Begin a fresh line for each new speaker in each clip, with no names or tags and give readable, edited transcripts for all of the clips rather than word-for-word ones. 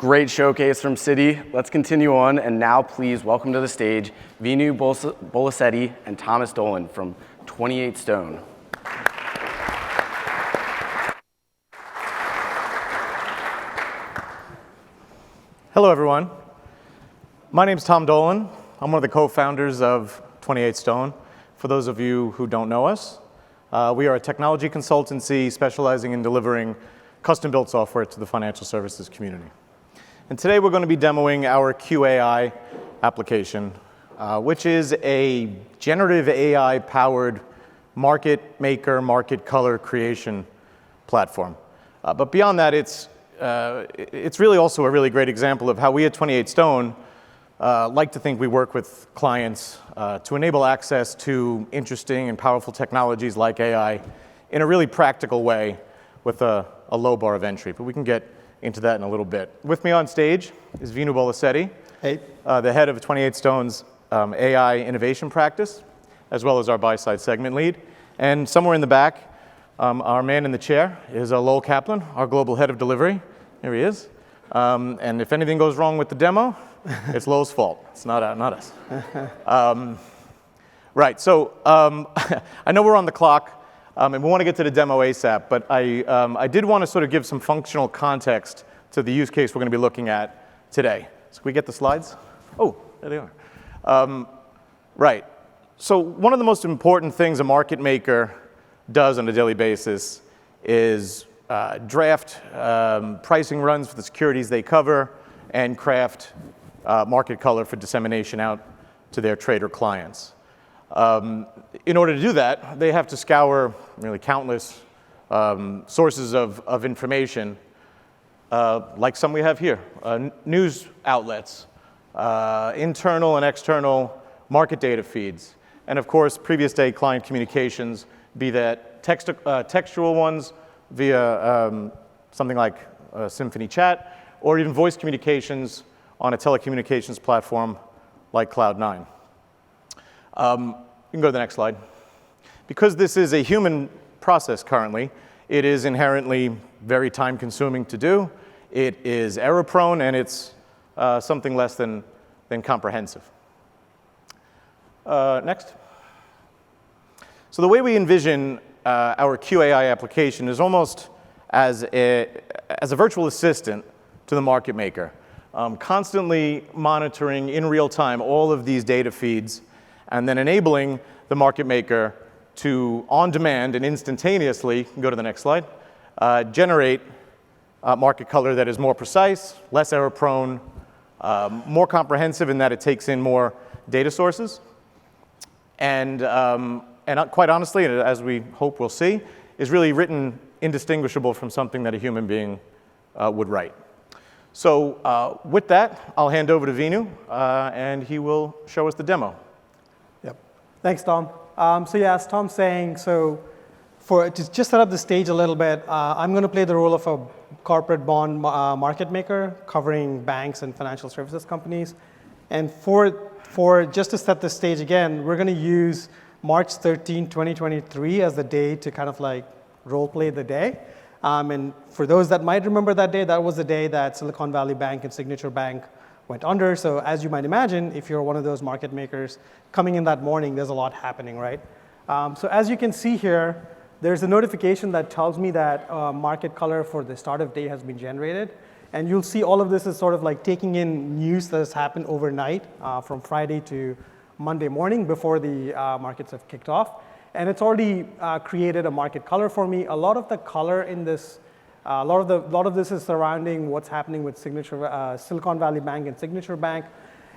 Great showcase from Citi. Let's continue on, and now please welcome to the stage Venu Bolisetty and Thomas Dolan from 28Stone.
Hello, everyone. My name's Tom Dolan. I'm one of the co-founders of 28Stone. For those of you who don't know us, we are a technology consultancy specializing in delivering custom-built software to the financial services community. And today we're going to be demoing our Cue AI application, which is a generative AI-powered market maker, market color creation platform. But beyond that, it's really also a really great example of how we at 28Stone like to think we work with clients to enable access to interesting and powerful technologies like AI in a really practical way with a low bar of entry. But we can get into that in a little bit. With me on stage is Venu Bolisetty,
hey.
The head of 28Stone's AI innovation practice, as well as our buy-side segment lead. And somewhere in the back, our man in the chair is Lowell Kaplan, our global head of delivery. There he is. And if anything goes wrong with the demo, it's Lowell's fault. It's not us. Right, so I know we're on the clock, and we want to get to the demo ASAP, but I did want to sort of give some functional context to the use case we're going to be looking at today. So can we get the slides? Oh, there they are. Right, so one of the most important things a market maker does on a daily basis is draft pricing runs for the securities they cover and craft market color for dissemination out to their trader clients. In order to do that, they have to scour really countless sources of information, like some we have here, news outlets, internal and external market data feeds, and of course, previous day client communications, be that textual ones via something like Symphony Chat, or even voice communications on a telecommunications platform like Cloud9. You can go to the next slide. Because this is a human process currently, it is inherently very time-consuming to do. It is error-prone, and it's something less than comprehensive. Next. So the way we envision our Cue AI application is almost as a virtual assistant to the market maker, constantly monitoring in real time all of these data feeds, and then enabling the market maker to, on demand and instantaneously, go to the next slide, generate market color that is more precise, less error-prone, more comprehensive in that it takes in more data sources, and quite honestly, as we hope we'll see, is really written indistinguishable from something that a human being would write. So with that, I'll hand over to Venu, and he will show us the demo.
Yep. Thanks, Tom. So yeah, as Tom's saying, to just set up the stage a little bit, I'm going to play the role of a corporate bond market maker covering banks and financial services companies. And for just to set the stage again, we're going to use March 13, 2023 as the day to kind of like role play the day. And for those that might remember that day, that was the day that Silicon Valley Bank and Signature Bank went under. So as you might imagine, if you're one of those market makers, coming in that morning, there's a lot happening, right? So as you can see here, there's a notification that tells me that market color for the start of day has been generated. And you'll see all of this is sort of like taking in news that has happened overnight from Friday to Monday morning before the markets have kicked off. And it's already created a market color for me. A lot of the color in this, a lot of this is surrounding what's happening with Silicon Valley Bank and Signature Bank.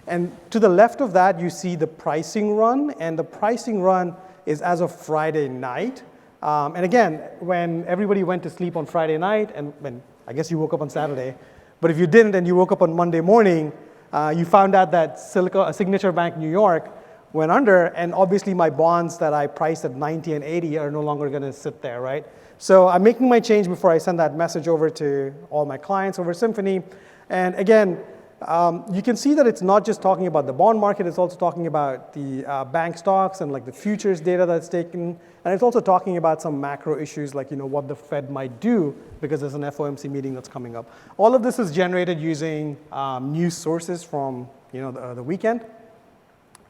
And to the left of that, you see the pricing run. And the pricing run is as of Friday night. And again, when everybody went to sleep on Friday night, and when I guess you woke up on Saturday, but if you didn't and you woke up on Monday morning, you found out that Signature Bank New York went under, and obviously my bonds that I priced at 90 and 80 are no longer going to sit there, right? So I'm making my change before I send that message over to all my clients over Symphony. And again, you can see that it's not just talking about the bond market, it's also talking about the bank stocks and like the futures data that's taken. And it's also talking about some macro issues like what the Fed might do because there's an FOMC meeting that's coming up. All of this is generated using news sources from the weekend.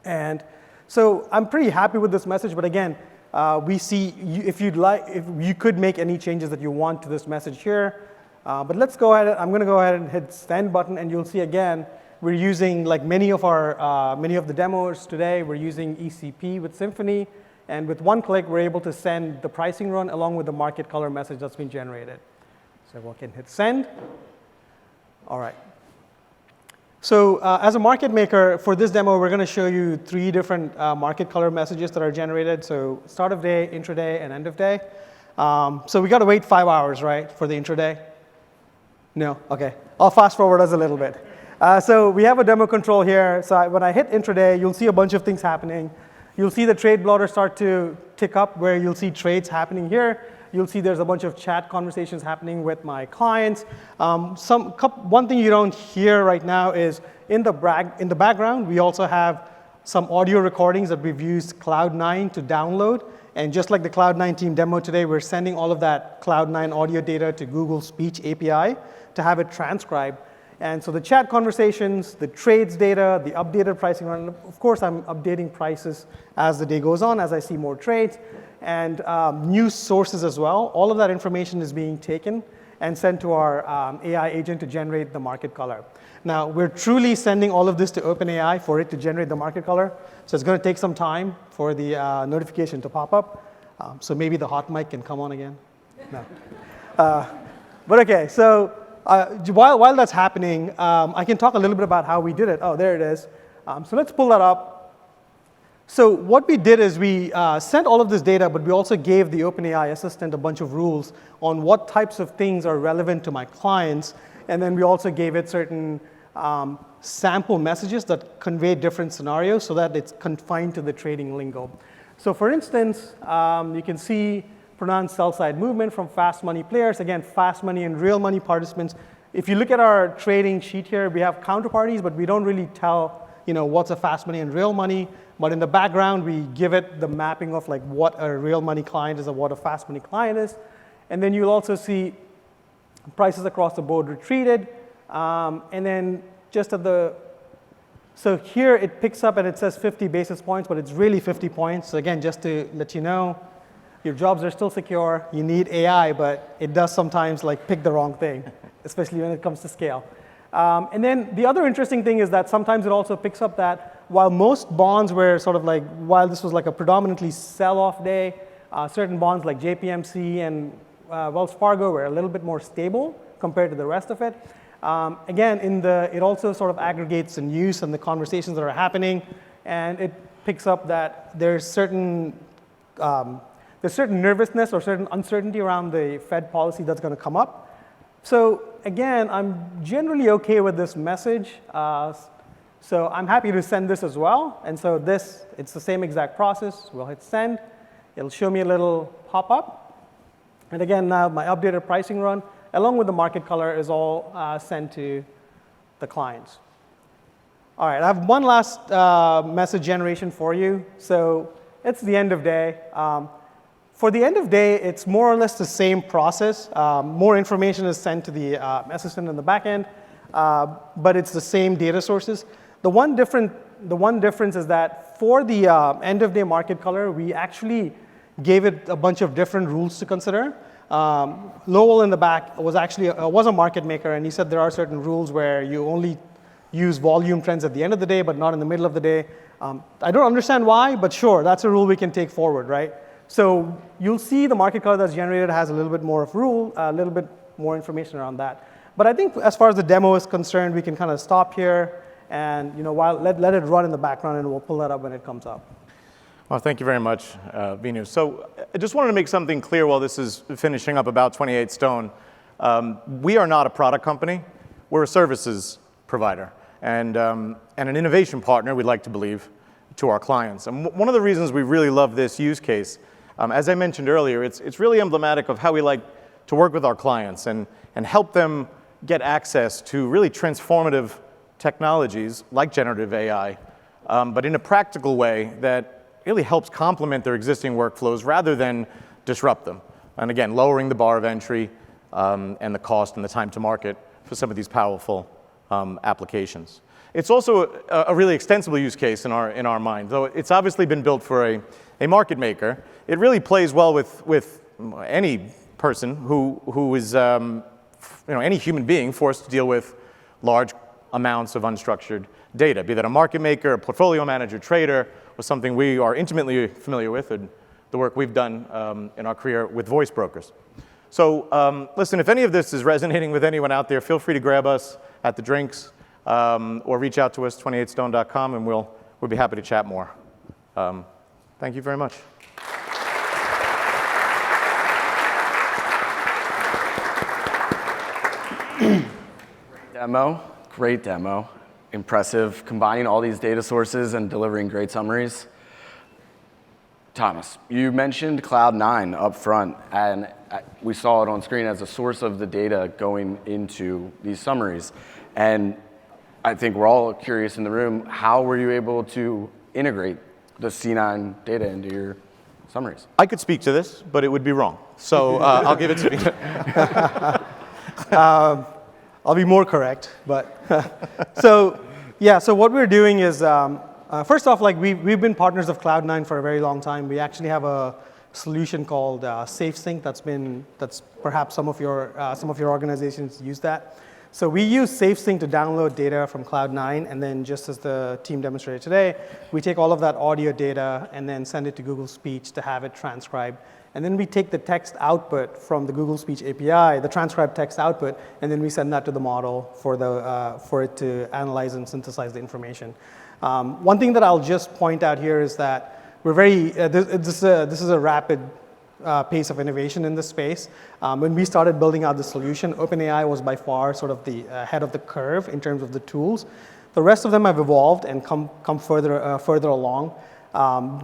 And so I'm pretty happy with this message, but again, we see if you could make any changes that you want to this message here. But let's go ahead. I'm going to go ahead and hit send button, and you'll see again we're using like many of the demos today. We're using ECP with Symphony, and with one click we're able to send the pricing run along with the market color message that's been generated. So we can hit send. All right. So as a market maker for this demo, we're going to show you 3 different market color messages that are generated. So start of day, intraday, and end of day. So we got to wait 5 hours, right, for the intraday. No? OK. I'll fast forward us a little bit. So we have a demo control here. So when I hit intraday, you'll see a bunch of things happening. You'll see the trade blotter start to tick up where you'll see trades happening here. You'll see there's a bunch of chat conversations happening with my clients. One thing you don't hear right now is in the background, we also have some audio recordings that we've used Cloud9 to download. And just like the Cloud9 team demo today, we're sending all of that Cloud9 audio data to Google Speech API to have it transcribed. And so the chat conversations, the trades data, the updated pricing run, of course, I'm updating prices as the day goes on, as I see more trades, and news sources as well. All of that information is being taken and sent to our AI agent to generate the market color. Now, we're truly sending all of this to OpenAI for it to generate the market color. So it's going to take some time for the notification to pop up. So maybe the hot mic can come on again. No. But OK, so while that's happening, I can talk a little bit about how we did it. Oh, there it is. So let's pull that up. So what we did is we sent all of this data, but we also gave the OpenAI assistant a bunch of rules on what types of things are relevant to my clients. And then we also gave it certain sample messages that convey different scenarios so that it's confined to the trading lingo. So for instance, you can see pronounced sell-side movement from fast money players. Again, fast money and real money participants. If you look at our trading sheet here, we have counterparties, but we don't really tell what's a fast money and real money. But in the background, we give it the mapping of like what a real money client is and what a fast money client is. And then you'll also see prices across the board retreated. And then just at so here it picks up and it says 50 basis points, but it's really 50 points. So again, just to let you know, your jobs are still secure. You need AI, but it does sometimes like pick the wrong thing, especially when it comes to scale. And then the other interesting thing is that sometimes it also picks up that while most bonds were sort of like, while this was like a predominantly sell-off day, certain bonds like JPMC and Wells Fargo were a little bit more stable compared to the rest of it. Again, it also sort of aggregates the news and the conversations that are happening, and it picks up that there's certain nervousness or certain uncertainty around the Fed policy that's going to come up. So again, I'm generally OK with this message. So I'm happy to send this as well. And so it's the same exact process. We'll hit send. It'll show me a little pop-up. And again, now my updated pricing run, along with the market color, is all sent to the clients. All right, I have one last message generation for you. So it's the end of day. For the end of day, it's more or less the same process. More information is sent to the assistant in the back end, but it's the same data sources. The one difference is that for the end of day market color, we actually gave it a bunch of different rules to consider. Lowell in the back was a market maker, and he said there are certain rules where you only use volume trends at the end of the day, but not in the middle of the day. I don't understand why, but sure, that's a rule we can take forward, right? So you'll see the market color that's generated has a little bit more of rule, a little bit more information around that. But I think as far as the demo is concerned, we can kind of stop here and let it run in the background, and we'll pull that up when it comes up.
Well, thank you very much, Venu. So I just wanted to make something clear while this is finishing up about 28Stone. We are not a product company. We're a services provider and an innovation partner, we'd like to believe, to our clients. And one of the reasons we really love this use case, as I mentioned earlier, it's really emblematic of how we like to work with our clients and help them get access to really transformative technologies like generative AI, but in a practical way that really helps complement their existing workflows rather than disrupt them. And again, lowering the bar of entry and the cost and the time to market for some of these powerful applications. It's also a really extensible use case in our mind. Though it's obviously been built for a market maker, it really plays well with any person who is, any human being forced to deal with large amounts of unstructured data, be that a market maker, a portfolio manager, trader, or something we are intimately familiar with, and the work we've done in our career with voice brokers. So listen, if any of this is resonating with anyone out there, feel free to grab us at the drinks or reach out to us, 28stone.com, and we'll be happy to chat more. Thank you very much.
Great demo, impressive, combining all these data sources and delivering great summaries. Thomas, you mentioned Cloud9 up front, and we saw it on screen as a source of the data going into these summaries. And I think we're all curious in the room, how were you able to integrate the C9 data into your summaries?
I could speak to this, but it would be wrong. So I'll give it to you.
I'll be more correct, but so what we're doing is, first off, like we've been partners of Cloud9 for a very long time. We actually have a solution called SafeSync that's perhaps some of your organizations use that. So we use SafeSync to download data from Cloud9, and then just as the team demonstrated today, we take all of that audio data and then send it to Google Speech to have it transcribed. And then we take the text output from the Google Speech API, the transcribed text output, and then we send that to the model for it to analyze and synthesize the information. One thing that I'll just point out here is that we're this is a rapid pace of innovation in this space. When we started building out the solution, OpenAI was by far sort of the head of the curve in terms of the tools. The rest of them have evolved and come further along.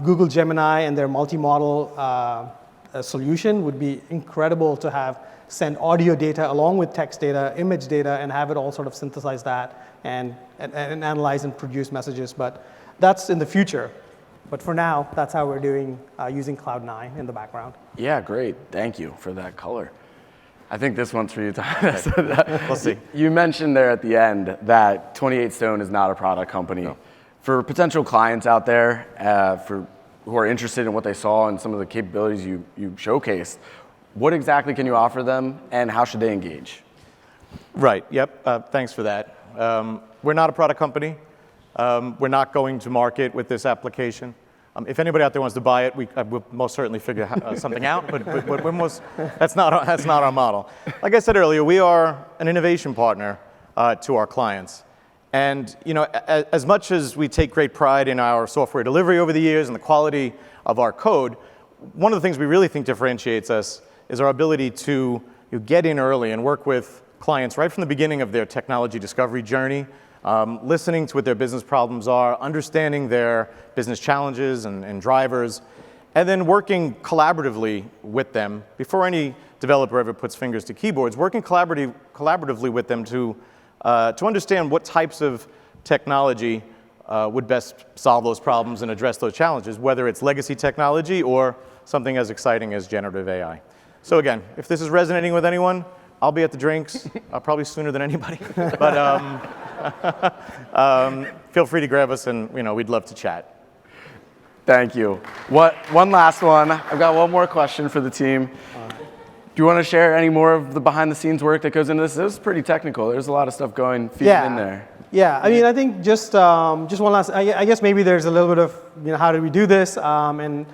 Google Gemini and their multi-model solution would be incredible to send audio data along with text data, image data, and have it all sort of synthesize that and analyze and produce messages. But that's in the future. But for now, that's how we're doing using Cloud9 in the background.
Yeah, great. Thank you for that color. I think this one's for you, Thomas.
We'll see.
You mentioned there at the end that 28Stone is not a product company.
No.
For potential clients out there, who are interested in what they saw and some of the capabilities you showcased, what exactly can you offer them, and how should they engage?
Right, yep, thanks for that. We're not a product company. We're not going to market with this application. If anybody out there wants to buy it, we'll most certainly figure something out, but that's not our model. Like I said earlier, we are an innovation partner to our clients. And as much as we take great pride in our software delivery over the years and the quality of our code, one of the things we really think differentiates us is our ability to get in early and work with clients right from the beginning of their technology discovery journey, listening to what their business problems are, understanding their business challenges and drivers, and then working collaboratively with them before any developer ever puts fingers to keyboards, working collaboratively with them to understand what types of technology would best solve those problems and address those challenges, whether it's legacy technology or something as exciting as generative AI. So again, if this is resonating with anyone, I'll be at the drinks, probably sooner than anybody. But feel free to grab us, and we'd love to chat.
Thank you. One last one. I've got one more question for the team. Do you want to share any more of the behind-the-scenes work that goes into this? It was pretty technical. There's a lot of stuff feeding in there.
Yeah, I mean, I think just one last. I guess maybe there's a little bit of how did we do this, and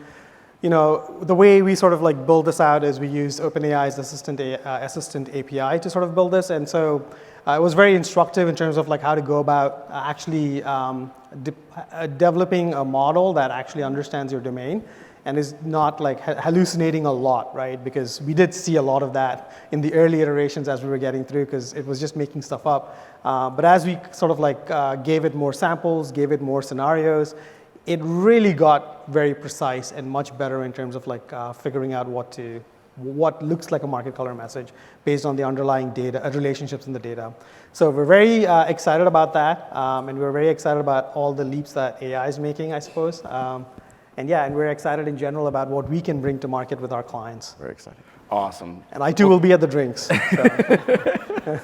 the way we sort of like build this out is we use OpenAI's Assistant API to sort of build this, and so it was very instructive in terms of like how to go about actually developing a model that actually understands your domain and is not like hallucinating a lot, right? Because we did see a lot of that in the early iterations as we were getting through, because it was just making stuff up. But as we sort of like gave it more samples, gave it more scenarios, it really got very precise and much better in terms of like figuring out what to what looks like a market color message based on the underlying data, relationships in the data. So we're very excited about that, and we're very excited about all the leaps that AI is making, I suppose. And we're excited in general about what we can bring to market with our clients.
Very excited.
Awesome.
And I too will be at the drinks. So.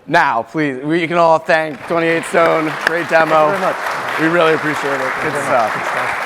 Now, please, you can all thank 28Stone. Great demo.
Thank you very much.
We really appreciate it. Good stuff.